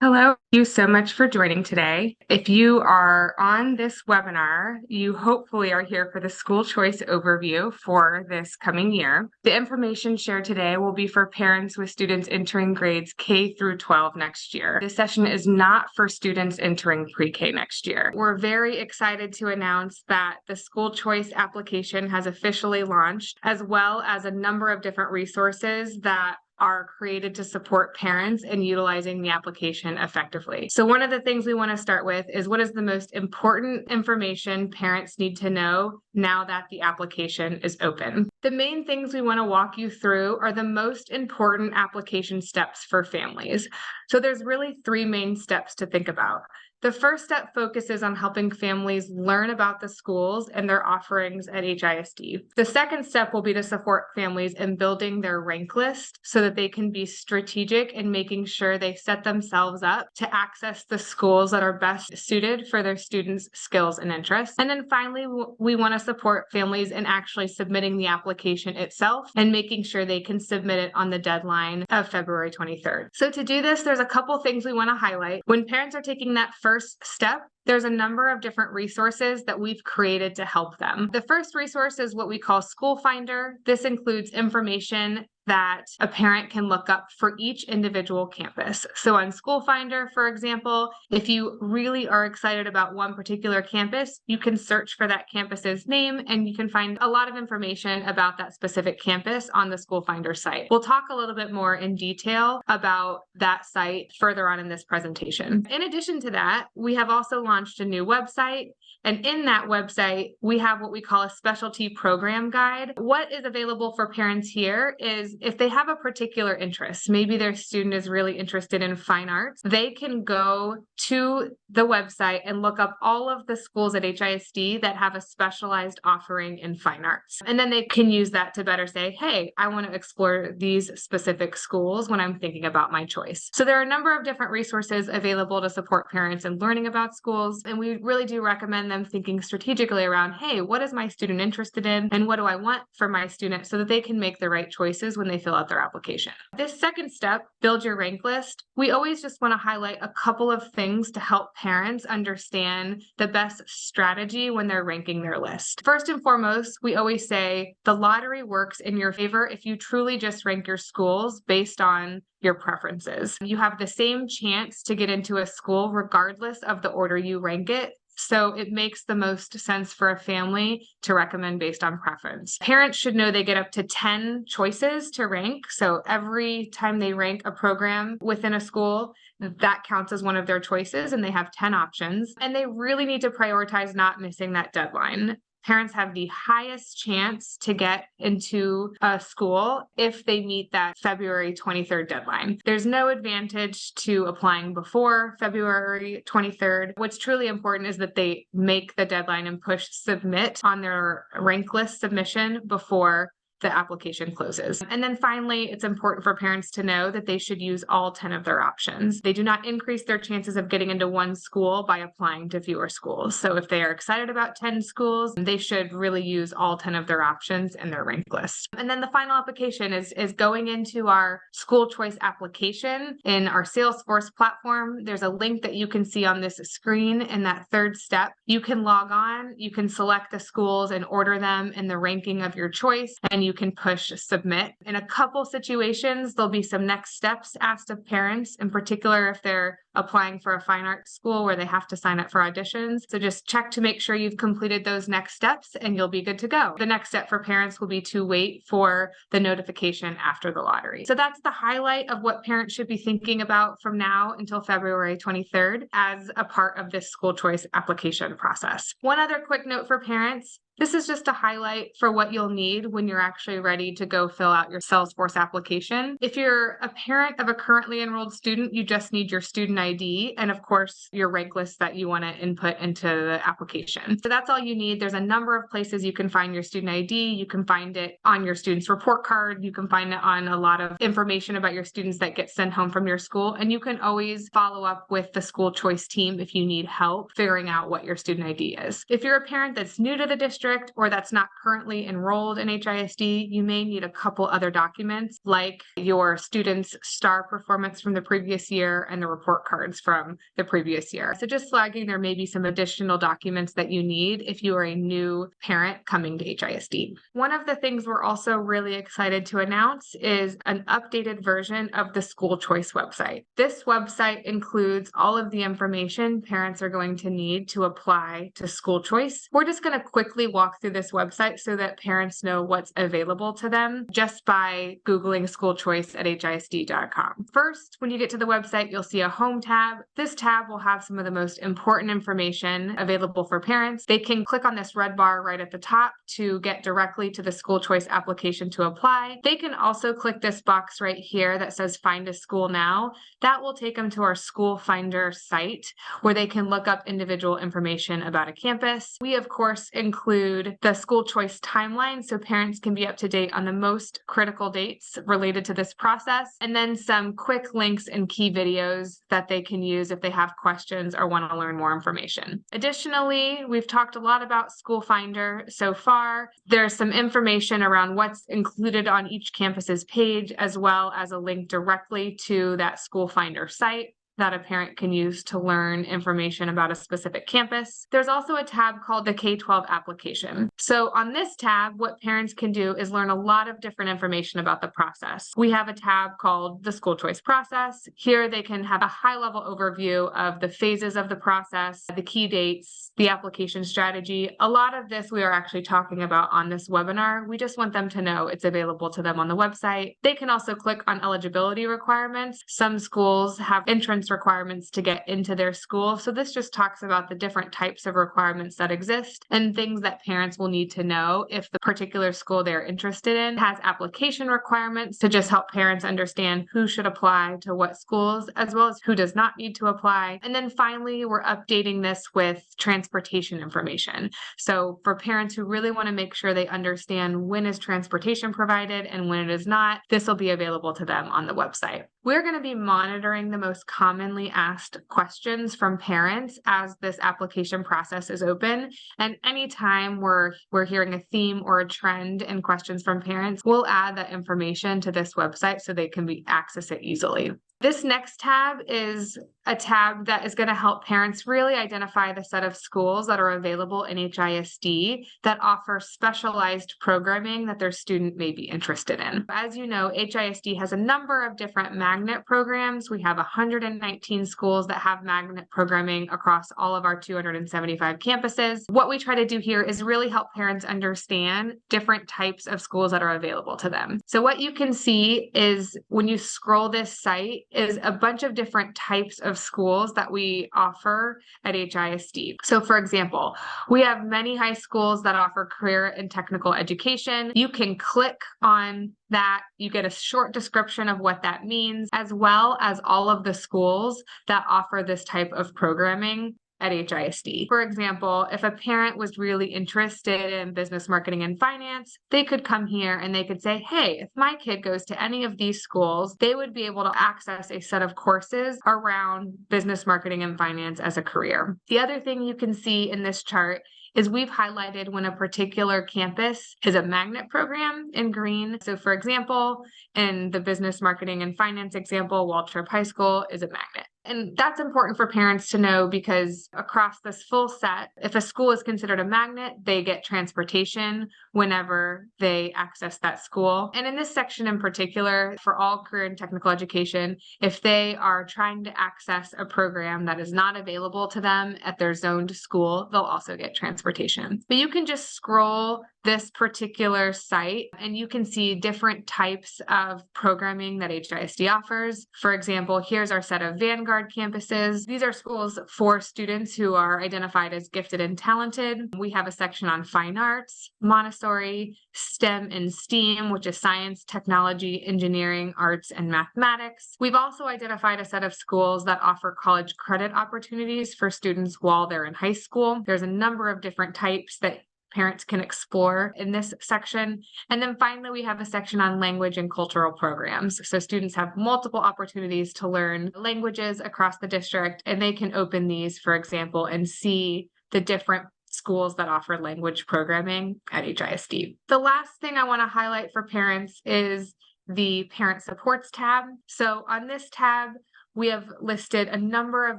Hello, thank you so much for joining today. If you are on this webinar, you hopefully are here for the school choice overview for this coming year. The information shared today will be for parents with students entering grades K through 12 next year. This session is not for students entering pre-K next year. We're very excited to announce that the school choice application has officially launched, as well as a number of different resources that are created to support parents in utilizing the application effectively. So one of the things we want to start with is what is the most important information parents need to know now that the application is open. The main things we want to walk you through are the most important application steps for families. So there's really three main steps to think about. The first step focuses on helping families learn about the schools and their offerings at HISD. The second step will be to support families in building their rank list so that they can be strategic in making sure they set themselves up to access the schools that are best suited for their students' skills and interests. And then finally, we want to support families in actually submitting the application itself and making sure they can submit it on the deadline of February 23rd. So to do this, there's a couple things we want to highlight. When parents are taking that first step, there's a number of different resources that we've created to help them. The first resource is what we call School Finder. This includes information that a parent can look up for each individual campus. So on School Finder, for example, if you really are excited about one particular campus, you can search for that campus's name and you can find a lot of information about that specific campus on the School Finder site. We'll talk a little bit more in detail about that site further on in this presentation. In addition to that, we have also launched a new website. And in that website, we have what we call a specialty program guide. What is available for parents here is if they have a particular interest, maybe their student is really interested in fine arts, they can go to the website and look up all of the schools at HISD that have a specialized offering in fine arts. And then they can use that to better say, hey, I want to explore these specific schools when I'm thinking about my choice. So there are a number of different resources available to support parents in learning about schools. And we really do recommend them thinking strategically around, hey, what is my student interested in? And what do I want for my student so that they can make the right choices when they fill out their application. This second step, build your rank list. We always just want to highlight a couple of things to help parents understand the best strategy when they're ranking their list. First and foremost, we always say the lottery works in your favor if you truly just rank your schools based on your preferences. You have the same chance to get into a school regardless of the order you rank it. So it makes the most sense for a family to recommend based on preference. Parents should know they get up to 10 choices to rank. So every time they rank a program within a school, that counts as one of their choices and they have 10 options. And they really need to prioritize not missing that deadline. Parents have the highest chance to get into a school if they meet that February 23rd deadline. There's no advantage to applying before February 23rd. What's truly important is that they make the deadline and push submit on their rank list submission before the application closes. And then finally, it's important for parents to know that they should use all 10 of their options. They do not increase their chances of getting into one school by applying to fewer schools. So if they are excited about 10 schools, they should really use all 10 of their options in their rank list. And then the final application is going into our school choice application in our Salesforce platform. There's a link that you can see on this screen in that third step. You can log on, you can select the schools and order them in the ranking of your choice, and you can push submit. In a couple situations, there'll be some next steps asked of parents, in particular if they're applying for a fine arts school where they have to sign up for auditions. So just check to make sure you've completed those next steps and you'll be good to go. The next step for parents will be to wait for the notification after the lottery. So that's the highlight of what parents should be thinking about from now until February 23rd as a part of this school choice application process. One other quick note for parents. This is just a highlight for what you'll need when you're actually ready to go fill out your Salesforce application. If you're a parent of a currently enrolled student, you just need your student ID and of course your rank list that you want to input into the application. So that's all you need. There's a number of places you can find your student ID. You can find it on your student's report card. You can find it on a lot of information about your students that get sent home from your school. And you can always follow up with the school choice team if you need help figuring out what your student ID is. If you're a parent that's new to the district, district or that's not currently enrolled in HISD, you may need a couple other documents like your student's STAR performance from the previous year and the report cards from the previous year. So just flagging there may be some additional documents that you need if you are a new parent coming to HISD. One of the things we're also really excited to announce is an updated version of the school choice website. This website includes all of the information parents are going to need to apply to school choice. We're just going to quickly walk through this website so that parents know what's available to them just by Googling school choice at hisd.com. First, when you get to the website, you'll see a home tab. This tab will have some of the most important information available for parents. They can click on this red bar right at the top to get directly to the school choice application to apply. They can also click this box right here that says Find a School Now. That will take them to our School Finder site where they can look up individual information about a campus. We, of course, include the school choice timeline so parents can be up to date on the most critical dates related to this process, and then some quick links and key videos that they can use if they have questions or want to learn more information. Additionally, we've talked a lot about School Finder so far. There's some information around what's included on each campus's page, as well as a link directly to that School Finder site that a parent can use to learn information about a specific campus. There's also a tab called the K-12 application. So on this tab, what parents can do is learn a lot of different information about the process. We have a tab called the school choice process. Here they can have a high-level overview of the phases of the process, the key dates, the application strategy. A lot of this we are actually talking about on this webinar. We just want them to know it's available to them on the website. They can also click on eligibility requirements. Some schools have entrance requirements to get into their school. So this just talks about the different types of requirements that exist and things that parents will need to know if the particular school they're interested in has application requirements to just help parents understand who should apply to what schools, as well as who does not need to apply. And then finally, we're updating this with transportation information. So for parents who really want to make sure they understand when is transportation provided and when it is not, this will be available to them on the website. We're going to be monitoring the most commonly asked questions from parents as this application process is open. And anytime we're hearing a theme or a trend in questions from parents, we'll add that information to this website so they can access it easily. This next tab is a tab that is going to help parents really identify the set of schools that are available in HISD that offer specialized programming that their student may be interested in. As you know, HISD has a number of different magnet programs. We have 119 schools that have magnet programming across all of our 275 campuses. What we try to do here is really help parents understand different types of schools that are available to them. So what you can see is when you scroll this site, is a bunch of different types of schools that we offer at HISD. So for example, we have many high schools that offer career and technical education. You can click on that, you get a short description of what that means, as well as all of the schools that offer this type of programming at HISD. For example, if a parent was really interested in business marketing and finance, they could come here and they could say, hey, if my kid goes to any of these schools, they would be able to access a set of courses around business marketing and finance as a career. The other thing you can see in this chart is we've highlighted when a particular campus is a magnet program in green. So for example, in the business marketing and finance example, Waltrip High School is a magnet. And that's important for parents to know because across this full set, if a school is considered a magnet, they get transportation whenever they access that school. And in this section in particular, for all career and technical education, if they are trying to access a program that is not available to them at their zoned school, they'll also get transportation. But you can just scroll this particular site and you can see different types of programming that HISD offers. For example, here's our set of Vanguard campuses. These are schools for students who are identified as gifted and talented. We have a section on fine arts, Montessori, STEM and STEAM, which is science, technology, engineering, arts, and mathematics. We've also identified a set of schools that offer college credit opportunities for students while they're in high school. There's a number of different types that parents can explore in this section. And then finally, we have a section on language and cultural programs. So students have multiple opportunities to learn languages across the district, and they can open these, for example, and see the different schools that offer language programming at HISD. The last thing I want to highlight for parents is the Parent Supports tab. So on this tab, we have listed a number of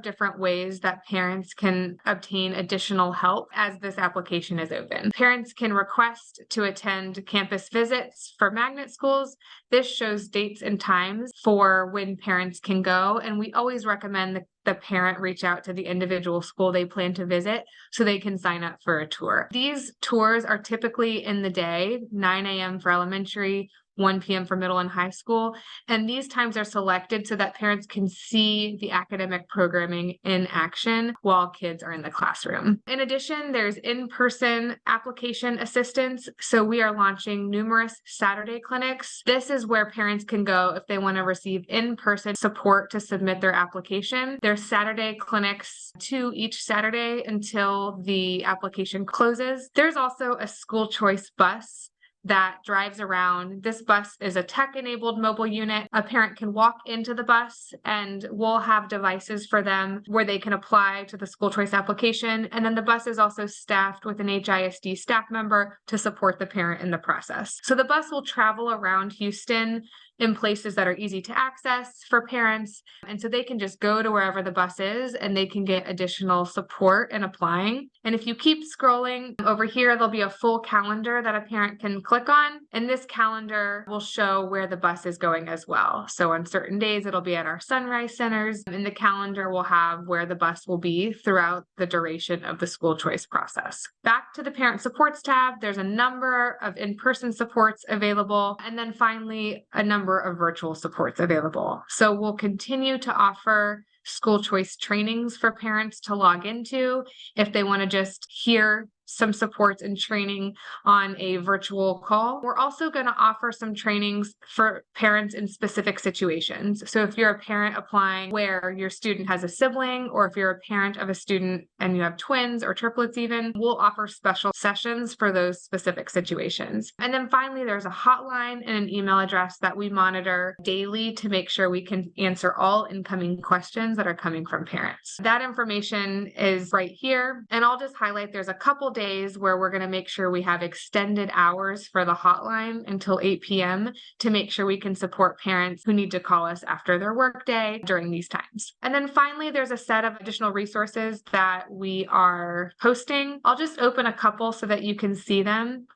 different ways that parents can obtain additional help as this application is open. Parents can request to attend campus visits for magnet schools. This shows dates and times for when parents can go, and we always recommend that the parent reach out to the individual school they plan to visit so they can sign up for a tour. These tours are typically in the day, 9 a.m. for elementary, 1 p.m. for middle and high school. And these times are selected so that parents can see the academic programming in action while kids are in the classroom. In addition, there's in-person application assistance. So we are launching numerous Saturday clinics. This is where parents can go if they want to receive in-person support to submit their application. There's Saturday clinics 2 each Saturday until the application closes. There's also a school choice bus that drives around. This bus is a tech-enabled mobile unit. A parent can walk into the bus and we'll have devices for them where they can apply to the school choice application. And then the bus is also staffed with an HISD staff member to support the parent in the process. So the bus will travel around Houston in places that are easy to access for parents. And so they can just go to wherever the bus is and they can get additional support in applying. And if you keep scrolling over here, there'll be a full calendar that a parent can click on. And this calendar will show where the bus is going as well. So on certain days, it'll be at our Sunrise Centers. And the calendar will have where the bus will be throughout the duration of the school choice process. Back to the Parent Supports tab, there's a number of in-person supports available. And then finally, a number of virtual supports available. So we'll continue to offer school choice trainings for parents to log into if they want to just hear some supports and training on a virtual call. We're also going to offer some trainings for parents in specific situations. So if you're a parent applying where your student has a sibling, or if you're a parent of a student and you have twins or triplets even, we'll offer special sessions for those specific situations. And then finally, there's a hotline and an email address that we monitor daily to make sure we can answer all incoming questions that are coming from parents. That information is right here. And I'll just highlight there's a couple days where we're going to make sure we have extended hours for the hotline until 8 p.m. to make sure we can support parents who need to call us after their workday during these times. And then finally, there's a set of additional resources that we are posting. I'll just open a couple so that you can see them.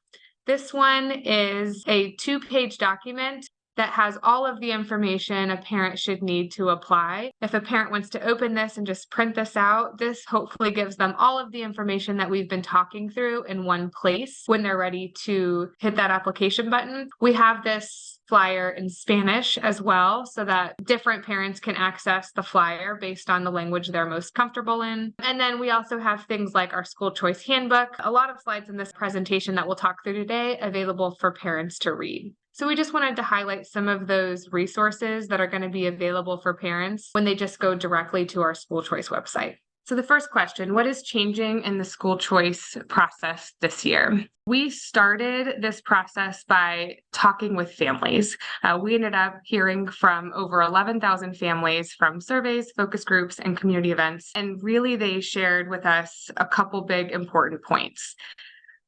This one is a 2-page document that has all of the information a parent should need to apply. If a parent wants to open this and just print this out, this hopefully gives them all of the information that we've been talking through in one place when they're ready to hit that application button. We have this flyer in Spanish as well, so that different parents can access the flyer based on the language they're most comfortable in. And then we also have things like our school choice handbook, a lot of slides in this presentation that we'll talk through today available for parents to read. So we just wanted to highlight some of those resources that are going to be available for parents when they just go directly to our school choice website. So the first question, what is changing in the school choice process this year? We started this process by talking with families. We ended up hearing from over 11,000 families from surveys, focus groups, and community events. And really, they shared with us a couple big important points.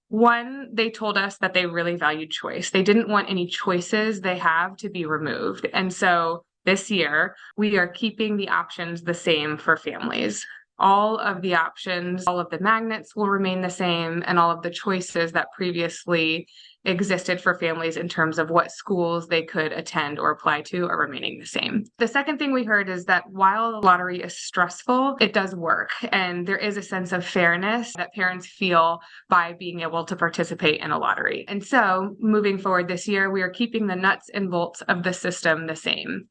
One, they told us that they really valued choice. They didn't want any choices they have to be removed. And so this year, we are keeping the options the same for families. All of the options, all of the magnets will remain the same, and all of the choices that previously existed for families in terms of what schools they could attend or apply to are remaining the same. The second thing we heard is that while the lottery is stressful, it does work, and there is a sense of fairness that parents feel by being able to participate in a lottery. And so moving forward this year, we are keeping the nuts and bolts of the system the same.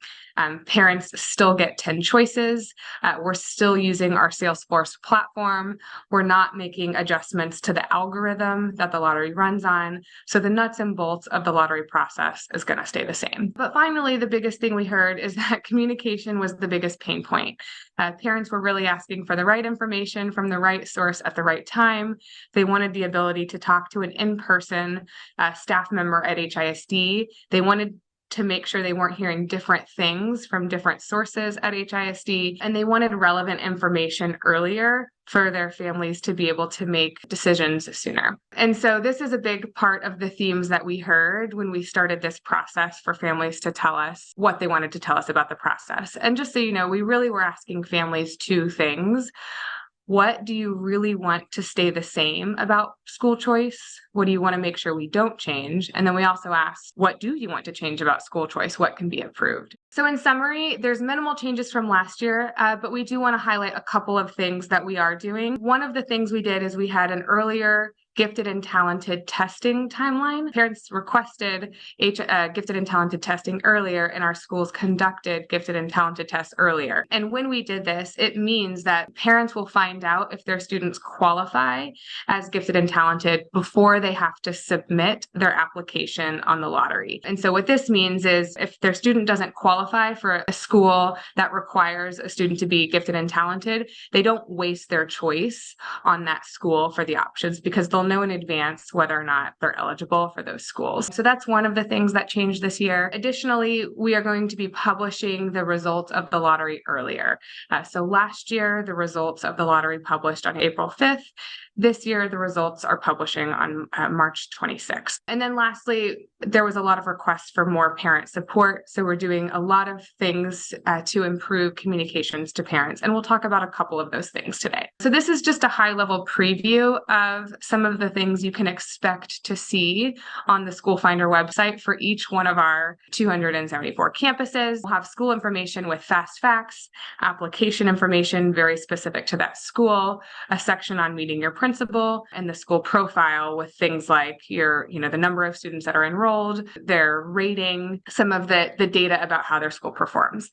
Parents still get 10 choices. We're still using our Salesforce platform. We're not making adjustments to the algorithm that the lottery runs on. So the nuts and bolts of the lottery process is going to stay the same. But finally, the biggest thing we heard is that communication was the biggest pain point. Parents were really asking for the right information from the right source at the right time. They wanted the ability to talk to an in-person staff member at HISD. They wanted to make sure they weren't hearing different things from different sources at HISD, and they wanted relevant information earlier for their families to be able to make decisions sooner. And so this is a big part of the themes that we heard when we started this process for families to tell us what they wanted to tell us about the process. And just so you know, we really were asking families two things. What do you really want to stay the same about school choice? What do you want to make sure we don't change? And then we also asked, what do you want to change about school choice? What can be improved? So in summary, there's minimal changes from last year, but we do want to highlight a couple of things that we are doing. One of the things we did is we had an earlier gifted and talented testing timeline. Parents requested gifted and talented testing earlier, and our schools conducted gifted and talented tests earlier. And when we did this, it means that parents will find out if their students qualify as gifted and talented before they have to submit their application on the lottery. And so what this means is if their student doesn't qualify for a school that requires a student to be gifted and talented, they don't waste their choice on that school for the options because they'll know in advance whether or not they're eligible for those schools. So that's one of the things that changed this year. Additionally, we are going to be publishing the results of the lottery earlier. So last year, the results of the lottery published on April 5th. This year, the results are publishing on March 26th. And then lastly, there was a lot of requests for more parent support. So we're doing a lot of things to improve communications to parents. And we'll talk about a couple of those things today. So this is just a high-level preview of some of the things you can expect to see on the School Finder website for each one of our 274 campuses. We'll have school information with fast facts, application information very specific to that school, a section on meeting your principal, and the school profile with things like the number of students that are enrolled, their rating, some of the data about how their school performs.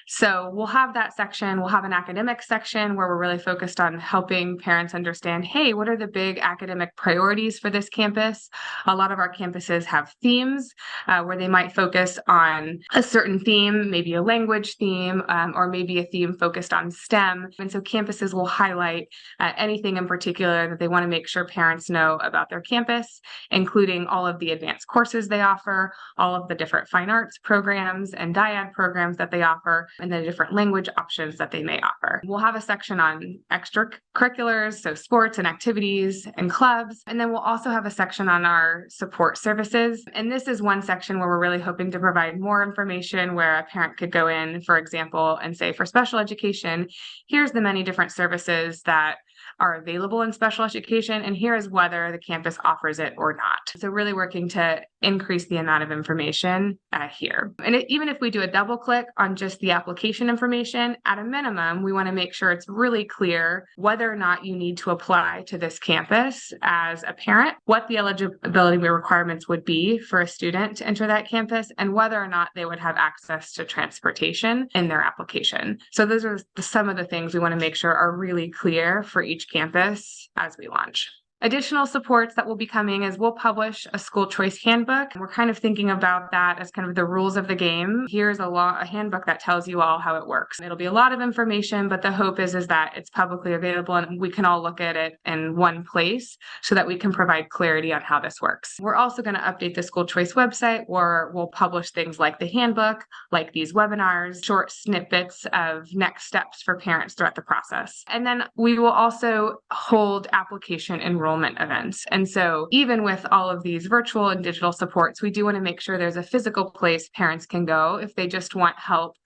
So we'll have that section. We'll have an academic section where we're really focused on helping parents understand, hey, what are the big academic priorities for this campus? A lot of our campuses have themes where they might focus on a certain theme, maybe a language theme, or maybe a theme focused on STEM. And so campuses will highlight anything in particular that they want to make sure parents know about their campus, including all of the advanced courses they offer, all of the different fine arts programs and dyad programs that they offer, and the different language options that they may offer. We'll have a section on extracurriculars, so sports and activities and clubs. And then we'll also have a section on our support services. And this is one section where we're really hoping to provide more information where a parent could go in, for example, and say for special education, here's the many different services that are available in special education, and here is whether the campus offers it or not. So really working to increase the amount of information here. And even if we do a double click on just the application information, at a minimum, we want to make sure it's really clear whether or not you need to apply to this campus as a parent, what the eligibility requirements would be for a student to enter that campus, and whether or not they would have access to transportation in their application. So those are some of the things we want to make sure are really clear for each campus as we launch. Additional supports that will be coming is we'll publish a school choice handbook. We're kind of thinking about that as kind of the rules of the game. Here's a handbook that tells you all how it works. It'll be a lot of information, but the hope is that it's publicly available and we can all look at it in one place so that we can provide clarity on how this works. We're also going to update the school choice website where we'll publish things like the handbook, like these webinars, short snippets of next steps for parents throughout the process. And then we will also hold application enrollment events. And so even with all of these virtual and digital supports, we do want to make sure there's a physical place parents can go if they just want help.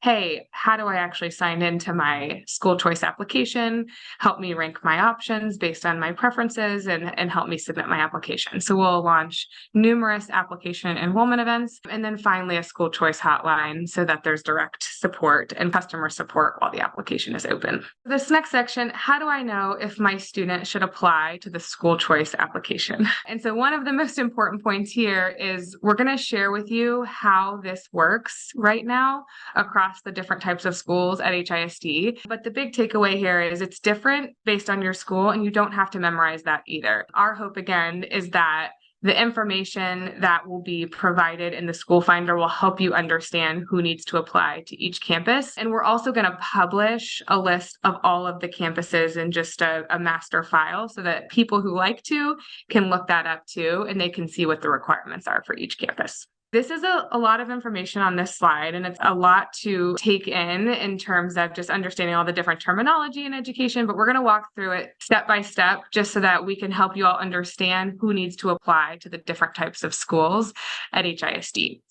Hey, how do I actually sign into my school choice application? Help me rank my options based on my preferences and help me submit my application. So we'll launch numerous application enrollment events, and then finally a school choice hotline so that there's direct support and customer support while the application is open. This next section, how do I know if my student should apply to the school choice application? And so one of the most important points here is we're going to share with you how this works right now across the different types of schools at HISD. But the big takeaway here is it's different based on your school, and you don't have to memorize that either. Our hope, again, is that the information that will be provided in the School Finder will help you understand who needs to apply to each campus. And we're also going to publish a list of all of the campuses in just a master file so that people who like to can look that up too, and they can see what the requirements are for each campus. This is a lot of information on this slide, and it's a lot to take in terms of just understanding all the different terminology in education, but we're going to walk through it step by step just so that we can help you all understand who needs to apply to the different types of schools at HISD.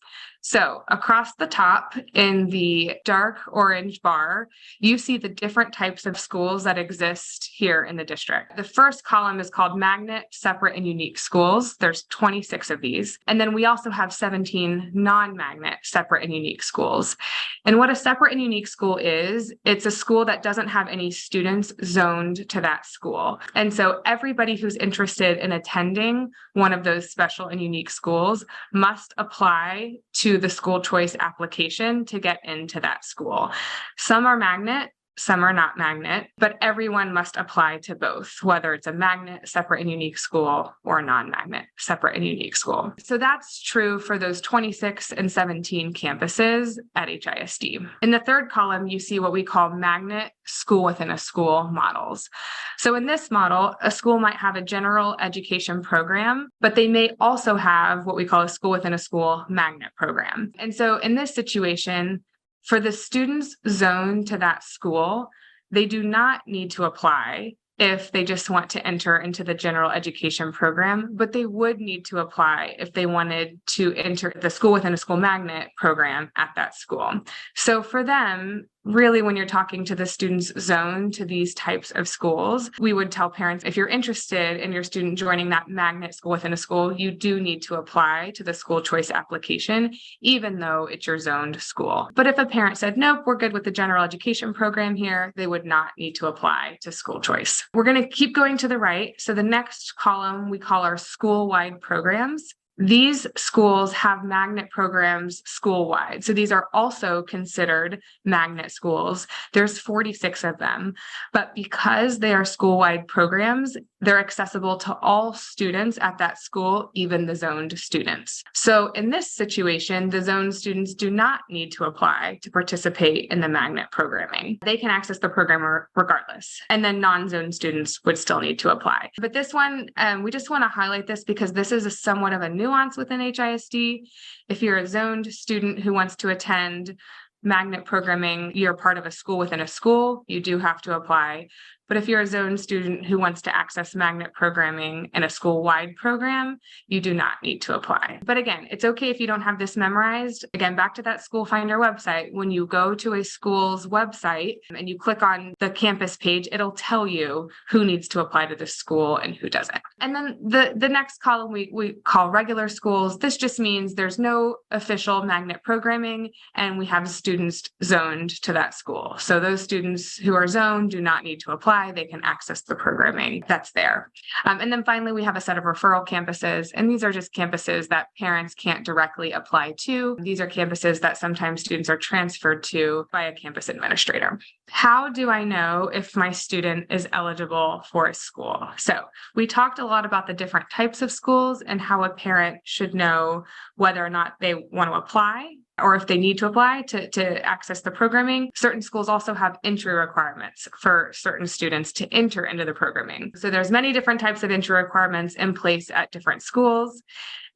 So across the top in the dark orange bar, you see the different types of schools that exist here in the district. The first column is called magnet, separate, and unique schools. There's 26 of these. And then we also have 17 non-magnet, separate, and unique schools. And what a separate and unique school is, it's a school that doesn't have any students zoned to that school. And so everybody who's interested in attending one of those special and unique schools must apply to the school choice application to get into that school. Some are magnet, some are not magnet, but everyone must apply to both, whether it's a magnet, separate and unique school, or a non-magnet, separate and unique school. So that's true for those 26 and 17 campuses at HISD. In the third column, you see what we call magnet school within a school models. So in this model, a school might have a general education program, but they may also have what we call a school within a school magnet program. And so in this situation, for the students zoned to that school, they do not need to apply if they just want to enter into the general education program, but they would need to apply if they wanted to enter the school within a school magnet program at that school. So for them, really, when you're talking to the students zoned to these types of schools, we would tell parents, if you're interested in your student joining that magnet school within a school, you do need to apply to the school choice application, even though it's your zoned school. But if a parent said, nope, we're good with the general education program here, they would not need to apply to school choice. We're going to keep going to the right. So the next column we call our school-wide programs. These schools have magnet programs school-wide. So these are also considered magnet schools. There's 46 of them, but because they are school-wide programs, they're accessible to all students at that school, even the zoned students. So in this situation, the zoned students do not need to apply to participate in the magnet programming. They can access the program regardless. And then non-zoned students would still need to apply. But this one, we just want to highlight this because this is somewhat of a nuance within HISD. If you're a zoned student who wants to attend magnet programming, you're part of a school within a school, you do have to apply. But if you're a zoned student who wants to access magnet programming in a school-wide program, you do not need to apply. But again, it's okay if you don't have this memorized. Again, back to that School Finder website, when you go to a school's website and you click on the campus page, it'll tell you who needs to apply to the school and who doesn't. And then the next column we call regular schools. This just means there's no official magnet programming and we have students zoned to that school. So those students who are zoned do not need to apply. They can access the programming that's there. And then finally, we have a set of referral campuses, and these are just campuses that parents can't directly apply to. These are campuses that sometimes students are transferred to by a campus administrator. How do I know if my student is eligible for a school? So we talked a lot about the different types of schools and how a parent should know whether or not they want to apply or if they need to apply to access the programming. Certain schools also have entry requirements for certain students to enter into the programming. So there's many different types of entry requirements in place at different schools.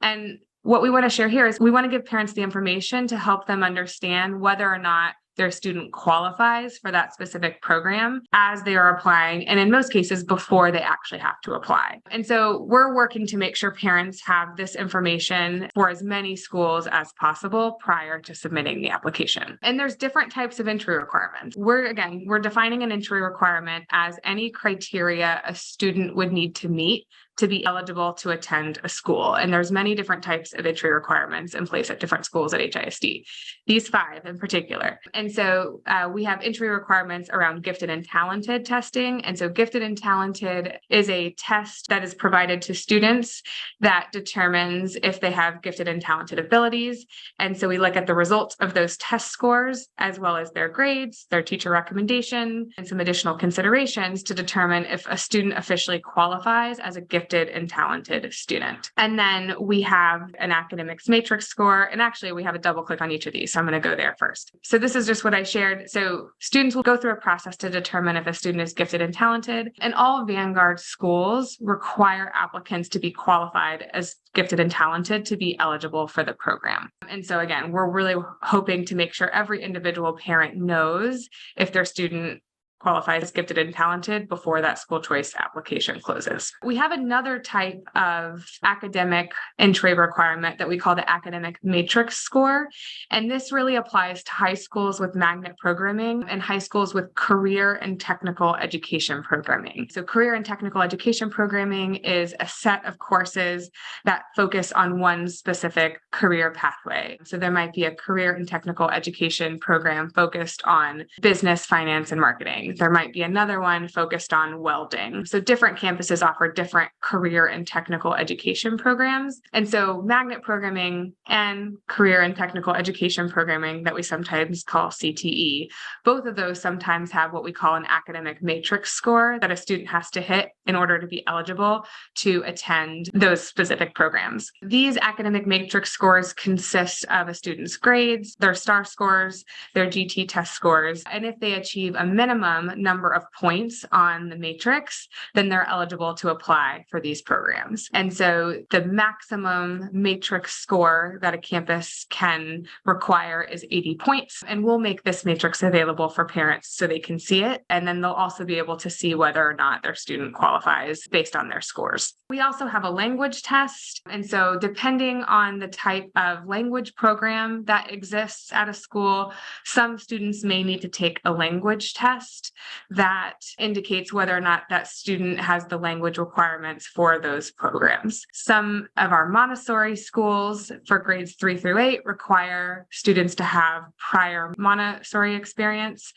And what we want to share here is we want to give parents the information to help them understand whether or not their student qualifies for that specific program as they are applying, and in most cases before they actually have to apply. And so we're working to make sure parents have this information for as many schools as possible prior to submitting the application. And there's different types of entry requirements. We're defining an entry requirement as any criteria a student would need to meet to be eligible to attend a school. And there's many different types of entry requirements in place at different schools at HISD, these 5 in particular. And so we have entry requirements around gifted and talented testing. And so gifted and talented is a test that is provided to students that determines if they have gifted and talented abilities. And so we look at the results of those test scores, as well as their grades, their teacher recommendation, and some additional considerations to determine if a student officially qualifies as a gifted gifted and talented student. And then we have an academics matrix score. And actually, we have a double click on each of these. So I'm going to go there first. So this is just what I shared. So students will go through a process to determine if a student is gifted and talented. And all Vanguard schools require applicants to be qualified as gifted and talented to be eligible for the program. And so again, we're really hoping to make sure every individual parent knows if their student qualifies as gifted and talented before that school choice application closes. We have another type of academic entry requirement that we call the academic matrix score. And this really applies to high schools with magnet programming and high schools with career and technical education programming. So career and technical education programming is a set of courses that focus on one specific career pathway. So there might be a career and technical education program focused on business, finance, and marketing. There might be another one focused on welding. So different campuses offer different career and technical education programs. And so magnet programming and career and technical education programming that we sometimes call CTE, both of those sometimes have what we call an academic matrix score that a student has to hit in order to be eligible to attend those specific programs. These academic matrix scores consist of a student's grades, their STAR scores, their GT test scores, and if they achieve a minimum number of points on the matrix, then they're eligible to apply for these programs. And so the maximum matrix score that a campus can require is 80 points. And we'll make this matrix available for parents so they can see it. And then they'll also be able to see whether or not their student qualifies based on their scores. We also have a language test. And so depending on the type of language program that exists at a school, some students may need to take a language test that indicates whether or not that student has the language requirements for those programs. Some of our Montessori schools for grades 3 through 8 require students to have prior Montessori experience.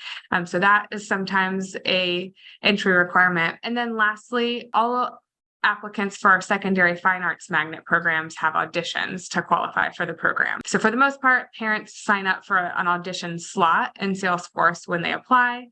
So that is sometimes a entry requirement. And then lastly, all applicants for our secondary fine arts magnet programs have auditions to qualify for the program. So for the most part, parents sign up for an audition slot in Salesforce when they apply.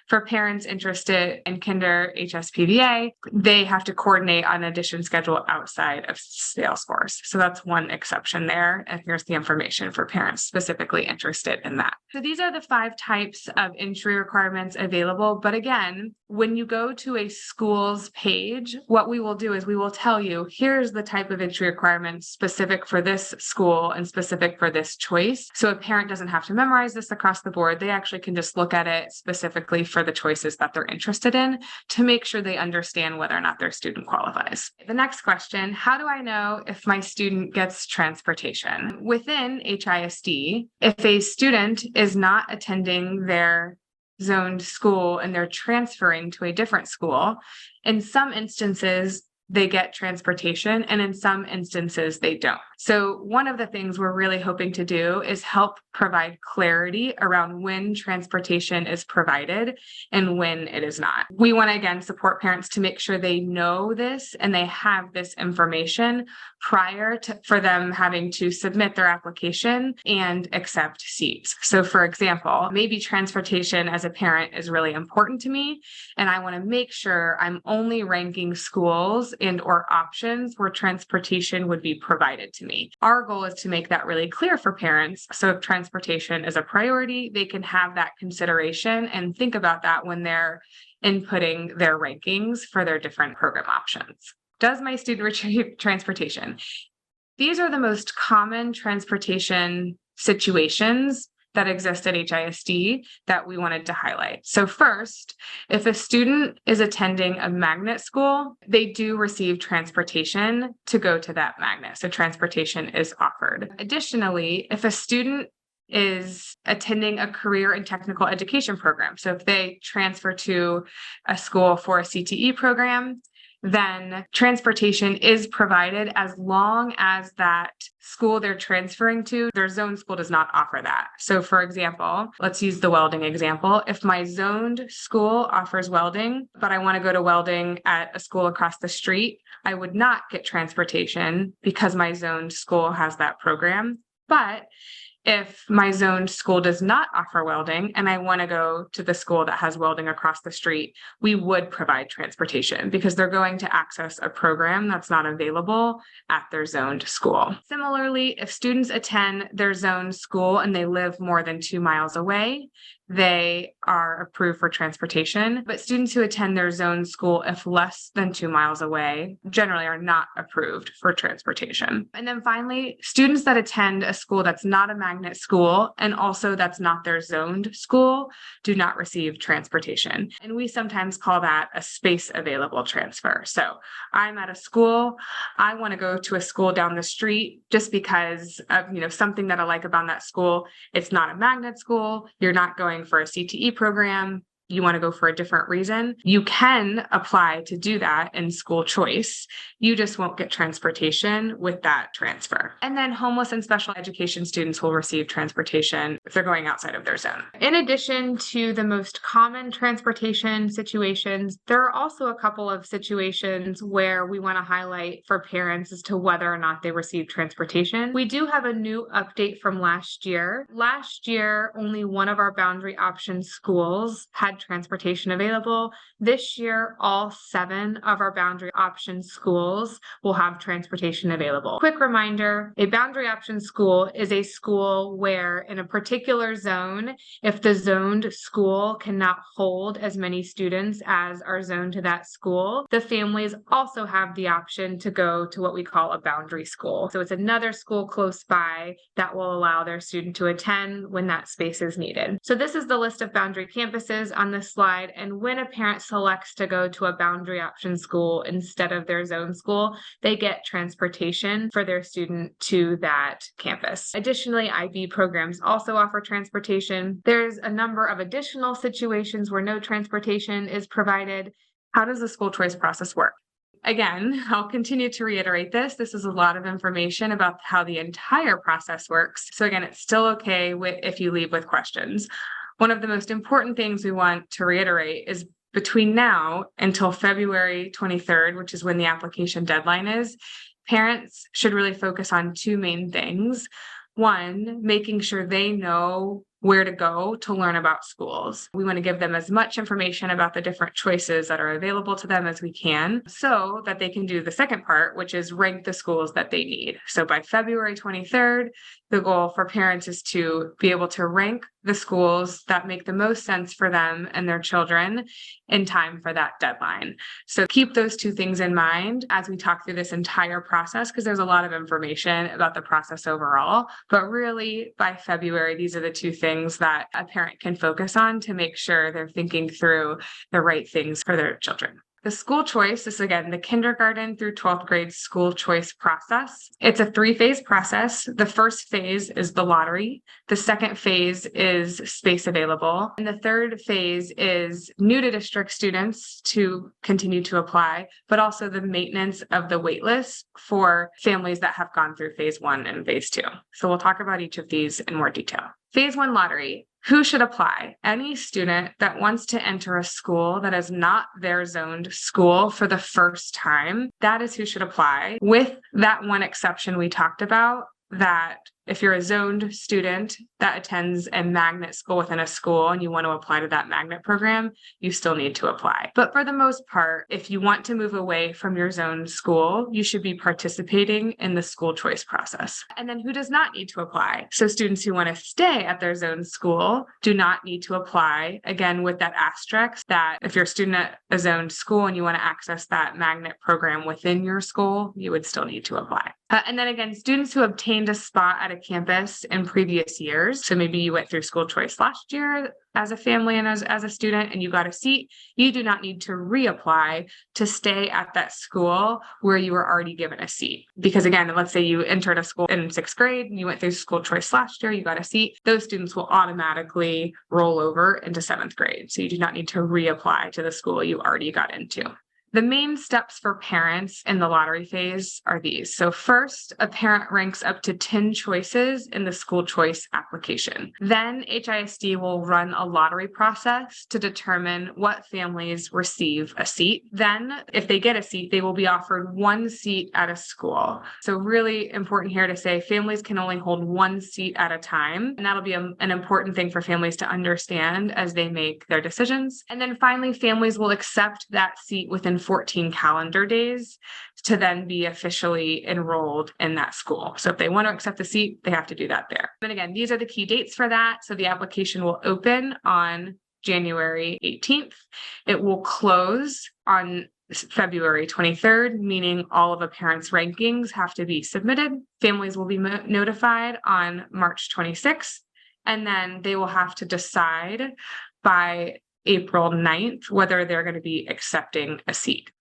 For parents interested in Kinder HSPVA, they have to coordinate an audition schedule outside of Salesforce. So that's one exception there. And here's the information for parents specifically interested in that. So these are the 5 types of entry requirements available. But again, when you go to a school's page, what we will do is we will tell you, here's the type of entry requirements specific for this school and specific for this choice. So a parent doesn't have to memorize this across the board. They actually can just look at it specifically for the choices that they're interested in to make sure they understand whether or not their student qualifies. The next question, how do I know if my student gets transportation? Within HISD, if a student is not attending their zoned school and they're transferring to a different school, in some instances, they get transportation, and in some instances, they don't. So one of the things we're really hoping to do is help provide clarity around when transportation is provided and when it is not. We want to, again, support parents to make sure they know this and they have this information prior to for them having to submit their application and accept seats. So for example, maybe transportation as a parent is really important to me, and I want to make sure I'm only ranking schools and or options where transportation would be provided to me. Our goal is to make that really clear for parents. So if transportation is a priority, they can have that consideration and think about that when they're inputting their rankings for their different program options. Does my student retrieve transportation? These are the most common transportation situations that exist at HISD that we wanted to highlight. So first, if a student is attending a magnet school, they do receive transportation to go to that magnet. So transportation is offered. Additionally, if a student is attending a career and technical education program, so if they transfer to a school for a CTE program, then transportation is provided as long as that school they're transferring to, their zone school does not offer that. So for example, let's use the welding example. If my zoned school offers welding, but I want to go to welding at a school across the street, I would not get transportation because my zoned school has that program. But If my zoned school does not offer welding and I want to go to the school that has welding across the street, we would provide transportation because they're going to access a program that's not available at their zoned school. Similarly, if students attend their zoned school and they live more than 2 miles away, they are approved for transportation, but students who attend their zone school if less than 2 miles away generally are not approved for transportation. And then finally, students that attend a school that's not a magnet school and also that's not their zoned school do not receive transportation. And we sometimes call that a space available transfer. So I'm at a school, I want to go to a school down the street just because of something that I like about that school. It's not a magnet school, you're not going for a CTE program, you want to go for a different reason, you can apply to do that in school choice. You just won't get transportation with that transfer. And then homeless and special education students will receive transportation if they're going outside of their zone. In addition to the most common transportation situations, there are also a couple of situations where we want to highlight for parents as to whether or not they receive transportation. We do have a new update from last year. Last year, only one of our boundary option schools had transportation available. This year, all 7 of our boundary option schools will have transportation available. Quick reminder, a boundary option school is a school where in a particular zone, if the zoned school cannot hold as many students as are zoned to that school, the families also have the option to go to what we call a boundary school. So it's another school close by that will allow their student to attend when that space is needed. So this is the list of boundary campuses on this slide, and when a parent selects to go to a boundary option school instead of their zone school, they get transportation for their student to that campus. Additionally, IB programs also offer transportation. There's a number of additional situations where no transportation is provided. How does the school choice process work? Again, I'll continue to reiterate this. This is a lot of information about how the entire process works. So again, it's still okay if you leave with questions. One of the most important things we want to reiterate is between now until February 23rd, which is when the application deadline is, parents should really focus on 2 main things. One, making sure they know where to go to learn about schools. We want to give them as much information about the different choices that are available to them as we can so that they can do the second part, which is rank the schools that they need. So by February 23rd, the goal for parents is to be able to rank the schools that make the most sense for them and their children in time for that deadline. So keep those 2 things in mind as we talk through this entire process, because there's a lot of information about the process overall. But really, by February, these are the 2 things that a parent can focus on to make sure they're thinking through the right things for their children. The school choice is, again, the kindergarten through 12th grade school choice process. It's a 3-phase process. The first phase is the lottery. The second phase is space available. And the third phase is new to district students to continue to apply, but also the maintenance of the waitlist for families that have gone through phase 1 and phase 2. So we'll talk about each of these in more detail. Phase 1 lottery. Who should apply? Any student that wants to enter a school that is not their zoned school for the first time, that is who should apply, with that one exception we talked about, that if you're a zoned student that attends a magnet school within a school and you want to apply to that magnet program, you still need to apply. But for the most part, if you want to move away from your zoned school, you should be participating in the school choice process. And then who does not need to apply? So students who want to stay at their zoned school do not need to apply, again, with that asterisk that if you're a student at a zoned school and you want to access that magnet program within your school, you would still need to apply. And then again, students who obtained a spot at a campus in previous years. So maybe you went through school choice last year as a family and as a student and you got a seat, you do not need to reapply to stay at that school where you were already given a seat. Because again, let's say you entered a school in 6th grade and you went through school choice last year, you got a seat, those students will automatically roll over into 7th grade. So you do not need to reapply to the school you already got into. The main steps for parents in the lottery phase are these. So first, a parent ranks up to 10 choices in the school choice application. Then HISD will run a lottery process to determine what families receive a seat. Then, if they get a seat, they will be offered one seat at a school. So really important here to say families can only hold one seat at a time. And that'll be an important thing for families to understand as they make their decisions. And then finally, families will accept that seat within 14 calendar days to then be officially enrolled in that school. So if they want to accept the seat, they have to do that there. And again, these are the key dates for that. So the application will open on January 18th. It will close on February 23rd, meaning all of a parent's rankings have to be submitted. Families will be notified on March 26th, and then they will have to decide by April 9th whether they're going to be accepting a seat.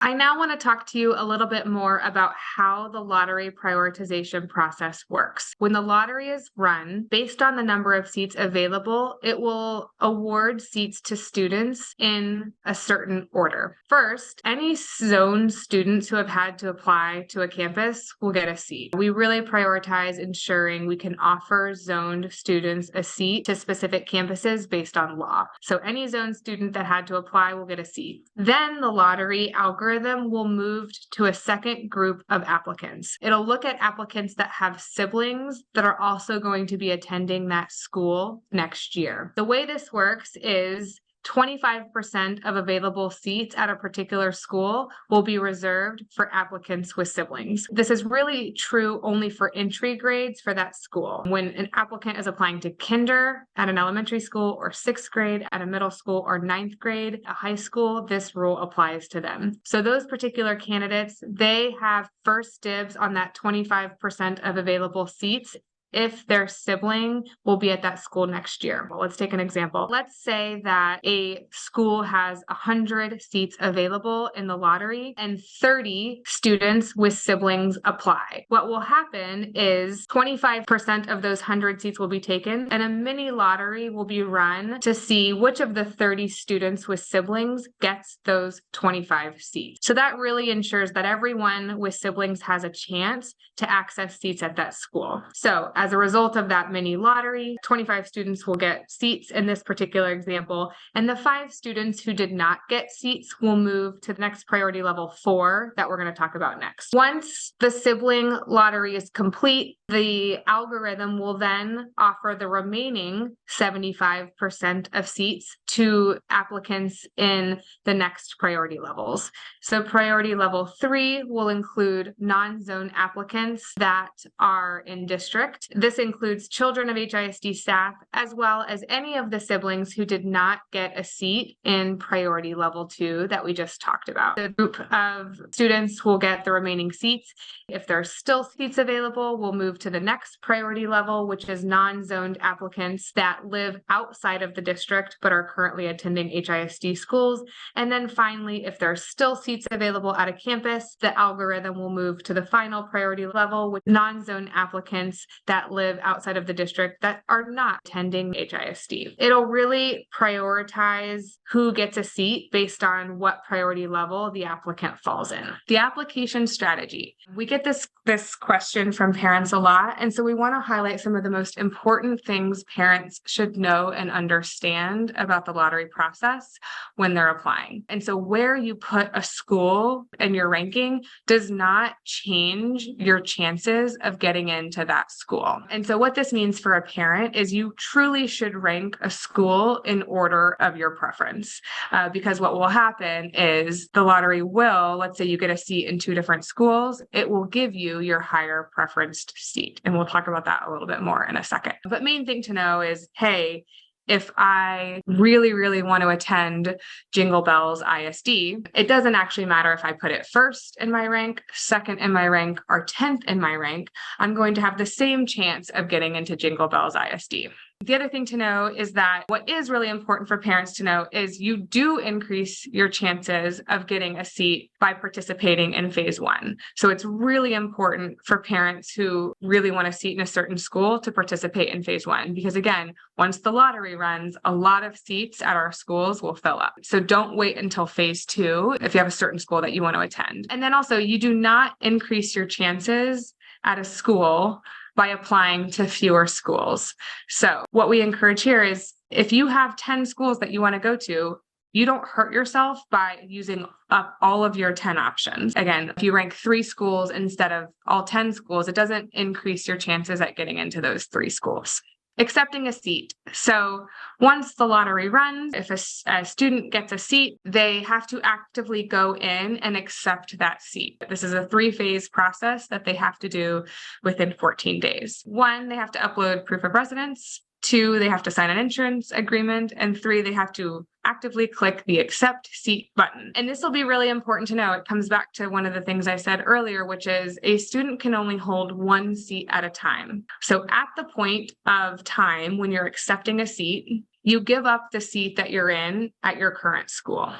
I now want to talk to you a little bit more about how the lottery prioritization process works. When the lottery is run, based on the number of seats available, it will award seats to students in a certain order. First, any zoned students who have had to apply to a campus will get a seat. We really prioritize ensuring we can offer zoned students a seat to specific campuses based on law. So any zoned student that had to apply will get a seat. Then the lottery algorithm will move to a second group of applicants. It'll look at applicants that have siblings that are also going to be attending that school next year. The way this works is 25% of available seats at a particular school will be reserved for applicants with siblings. This is really true only for entry grades for that school. When an applicant is applying to kinder at an elementary school, or sixth grade at a middle school, or ninth grade at high school, this rule applies to them. So those particular candidates, they have first dibs on that 25% of available seats if their sibling will be at that school next year. Well, let's take an example. Let's say that a school has 100 seats available in the lottery and 30 students with siblings apply. What will happen is 25% of those 100 seats will be taken, and a mini lottery will be run to see which of the 30 students with siblings gets those 25 seats. So that really ensures that everyone with siblings has a chance to access seats at that school. So as a result of that mini lottery, 25 students will get seats in this particular example, and the 5 students who did not get seats will move to the next priority level 4 that we're going to talk about next. Once the sibling lottery is complete, the algorithm will then offer the remaining 75% of seats to applicants in the next priority levels. So priority level 3 will include non-zone applicants that are in district. This includes children of HISD staff, as well as any of the siblings who did not get a seat in priority level 2 that we just talked about. The group of students will get the remaining seats. If there are still seats available, we'll move to the next priority level, which is non-zoned applicants that live outside of the district but are currently attending HISD schools. And then finally, if there are still seats available at a campus, the algorithm will move to the final priority level with non-zoned applicants that live outside of the district that are not attending HISD. It'll really prioritize who gets a seat based on what priority level the applicant falls in. The application strategy. We get this question from parents a lot, and so we want to highlight some of the most important things parents should know and understand about the lottery process when they're applying. And so where you put a school in your ranking does not change your chances of getting into that school. And so what this means for a parent is you truly should rank a school in order of your preference, because what will happen is the lottery will, let's say you get a seat in 2 different schools, it will give you your higher preferenced seat. And we'll talk about that a little bit more in a second. But main thing to know is, hey, if I really, really want to attend Jingle Bells ISD, it doesn't actually matter if I put it first in my rank, second in my rank, or 10th in my rank. I'm going to have the same chance of getting into Jingle Bells ISD. The other thing to know is that what is really important for parents to know is you do increase your chances of getting a seat by participating in phase one. So it's really important for parents who really want a seat in a certain school to participate in phase one, because again, once the lottery runs, a lot of seats at our schools will fill up. So don't wait until phase two if you have a certain school that you want to attend. And then also, you do not increase your chances at a school by applying to fewer schools. So what we encourage here is if you have 10 schools that you want to go to, you don't hurt yourself by using up all of your 10 options. Again, if you rank 3 schools instead of all 10 schools, it doesn't increase your chances at getting into those 3 schools. Accepting a seat. So once the lottery runs, if a student gets a seat, they have to actively go in and accept that seat. This is a 3-phase process that they have to do within 14 days. 1, they have to upload proof of residence. 2, they have to sign an insurance agreement. And 3, they have to actively click the accept seat button. And this will be really important to know. It comes back to one of the things I said earlier, which is a student can only hold 1 seat at a time. So at the point of time when you're accepting a seat, you give up the seat that you're in at your current school.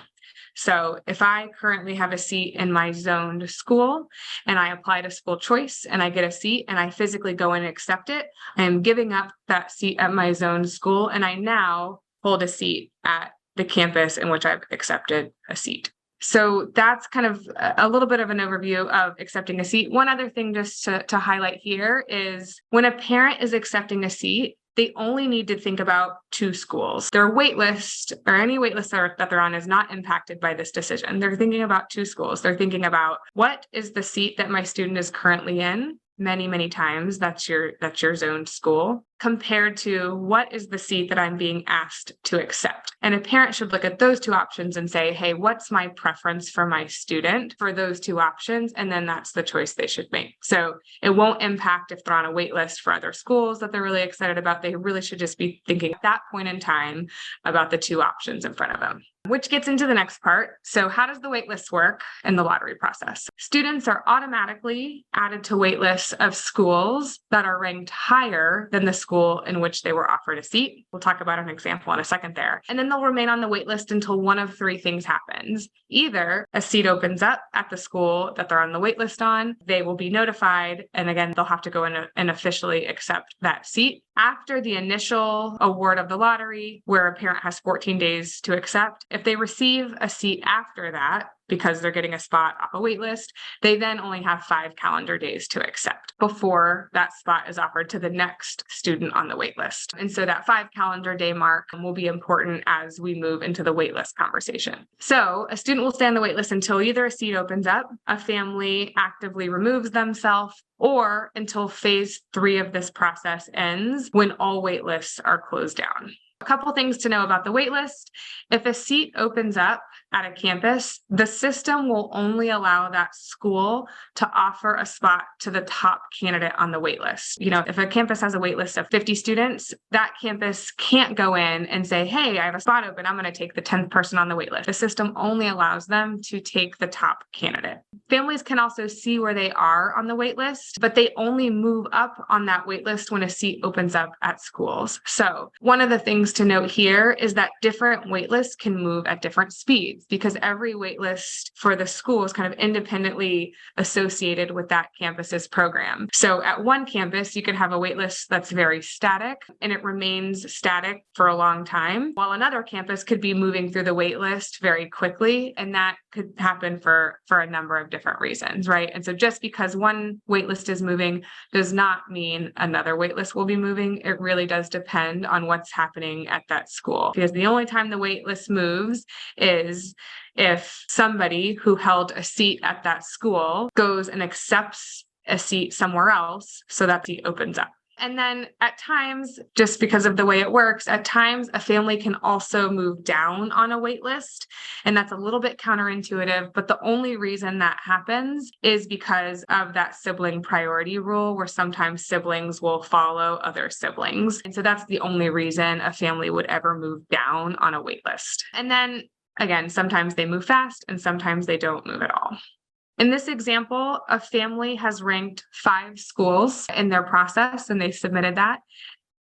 So if I currently have a seat in my zoned school and I apply to school choice and I get a seat and I physically go in and accept it, I am giving up that seat at my zoned school and I now hold a seat at the campus in which I've accepted a seat. So that's kind of a little bit of an overview of accepting a seat. One other thing just to highlight here is when a parent is accepting a seat, they only need to think about 2 schools. Their wait list or any wait list that they're on is not impacted by this decision. They're thinking about 2 schools. They're thinking about what is the seat that my student is currently in. Many times that's your zoned school, compared to what is the seat that I'm being asked to accept. And a parent should look at those 2 options and say, hey, what's my preference for my student for those 2 options? And then that's the choice they should make. So it won't impact if they're on a wait list for other schools that they're really excited about. They really should just be thinking at that point in time about the 2 options in front of them. Which gets into the next part. So how does the waitlist work in the lottery process? Students are automatically added to waitlists of schools that are ranked higher than the school in which they were offered a seat. We'll talk about an example in a second there. And then they'll remain on the waitlist until one of 3 things happens. Either a seat opens up at the school that they're on the waitlist on, they will be notified, and again, they'll have to go in and officially accept that seat. After the initial award of the lottery, where a parent has 14 days to accept, if they receive a seat after that, because they're getting a spot off a wait list, they then only have 5 calendar days to accept before that spot is offered to the next student on the wait list. And so that 5 calendar day mark will be important as we move into the wait list conversation. So a student will stay on the wait list until either a seat opens up, a family actively removes themselves, or until phase 3 of this process ends, when all wait lists are closed down. A couple things to know about the wait list. If a seat opens up at a campus, the system will only allow that school to offer a spot to the top candidate on the wait list. You know, if a campus has a wait list of 50 students, that campus can't go in and say, hey, I have a spot open, I'm going to take the 10th person on the wait list. The system only allows them to take the top candidate. Families can also see where they are on the wait list, but they only move up on that wait list when a seat opens up at schools. So one of the things to note here is that different wait lists can move at different speeds, because every wait list for the school is kind of independently associated with that campus's program. So at one campus, you could have a wait list that's very static and it remains static for a long time, while another campus could be moving through the wait list very quickly. And that could happen for a number of different reasons, right? And so just because one wait list is moving does not mean another wait list will be moving. It really does depend on what's happening at that school, because the only time the wait list moves is if somebody who held a seat at that school goes and accepts a seat somewhere else so that seat opens up. And then at times, just because of the way it works, at times a family can also move down on a wait list. And that's a little bit counterintuitive, but the only reason that happens is because of that sibling priority rule, where sometimes siblings will follow other siblings. And so that's the only reason a family would ever move down on a wait list. And then again, sometimes they move fast and sometimes they don't move at all. In this example, a family has ranked 5 schools in their process and they submitted that.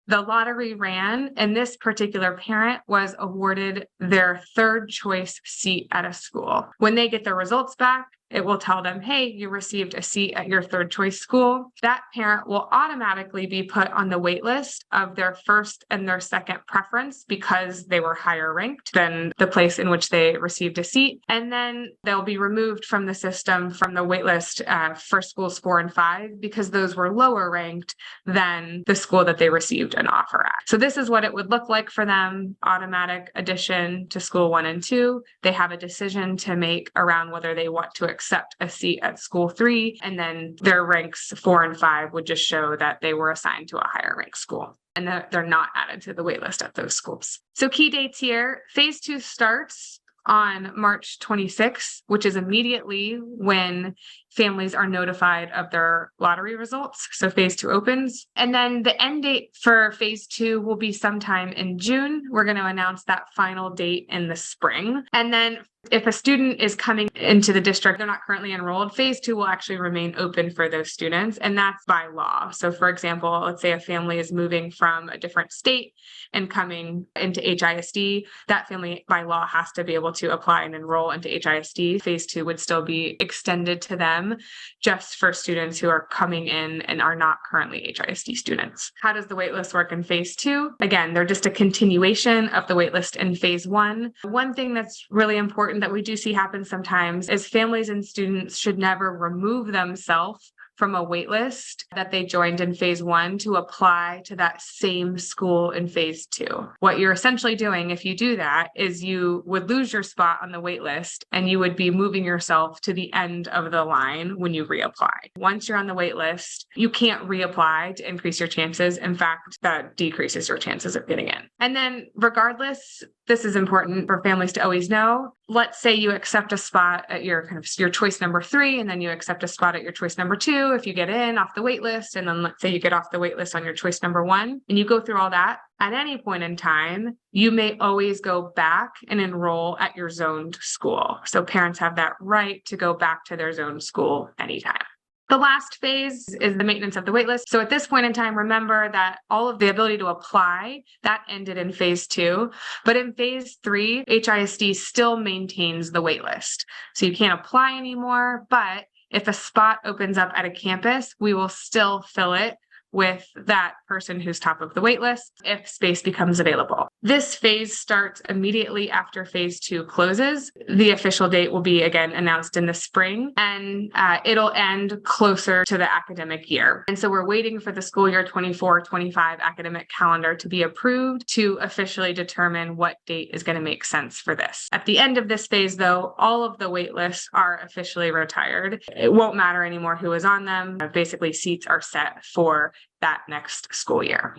The lottery ran, and this particular parent was awarded their third choice seat at a school. When they get their results back, it will tell them, hey, you received a seat at your third choice school. That parent will automatically be put on the wait list of their first and their second preference because they were higher ranked than the place in which they received a seat. And then they'll be removed from the system from the wait list for schools 4 and 5 because those were lower ranked than the school that they received an offer at. So this is what it would look like for them. Automatic addition to school 1 and 2. They have a decision to make around whether they want to accept a seat at school 3, and then their ranks 4 and 5 would just show that they were assigned to a higher ranked school and that they're not added to the wait list at those schools. So key dates here, phase 2 starts on March 26th, which is immediately when families are notified of their lottery results. So phase 2 opens. And then the end date for phase 2 will be sometime in June. We're going to announce that final date in the spring. And then if a student is coming into the district, they're not currently enrolled, phase 2 will actually remain open for those students. And that's by law. So for example, let's say a family is moving from a different state and coming into HISD, that family by law has to be able to apply and enroll into HISD. Phase 2 would still be extended to them just for students who are coming in and are not currently HISD students. How does the waitlist work in phase 2? Again, they're just a continuation of the waitlist in phase 1. One thing that's really important that we do see happen sometimes is families and students should never remove themselves from a wait list that they joined in phase 1 to apply to that same school in phase 2. What you're essentially doing if you do that is you would lose your spot on the wait list and you would be moving yourself to the end of the line when you reapply. Once you're on the wait list, you can't reapply to increase your chances. In fact, that decreases your chances of getting in. And then regardless, this is important for families to always know. Let's say you accept a spot at your choice number 3, and then you accept a spot at your choice number 2 if you get in off the wait list, and then let's say you get off the wait list on your choice number 1, and you go through all that. At any point in time, you may always go back and enroll at your zoned school. So parents have that right to go back to their zoned school anytime. The last phase is the maintenance of the waitlist. So at this point in time, remember that all of the ability to apply, that ended in phase 2. But in phase 3, HISD still maintains the waitlist. So you can't apply anymore, but if a spot opens up at a campus, we will still fill it with that person who's top of the wait list if space becomes available. This phase starts immediately after phase 2 closes. The official date will be again announced in the spring, and it'll end closer to the academic year. And so we're waiting for the school year 24-25 academic calendar to be approved to officially determine what date is going to make sense for this. At the end of this phase, though, all of the wait lists are officially retired. It won't matter anymore who is on them. Basically, seats are set for that next school year.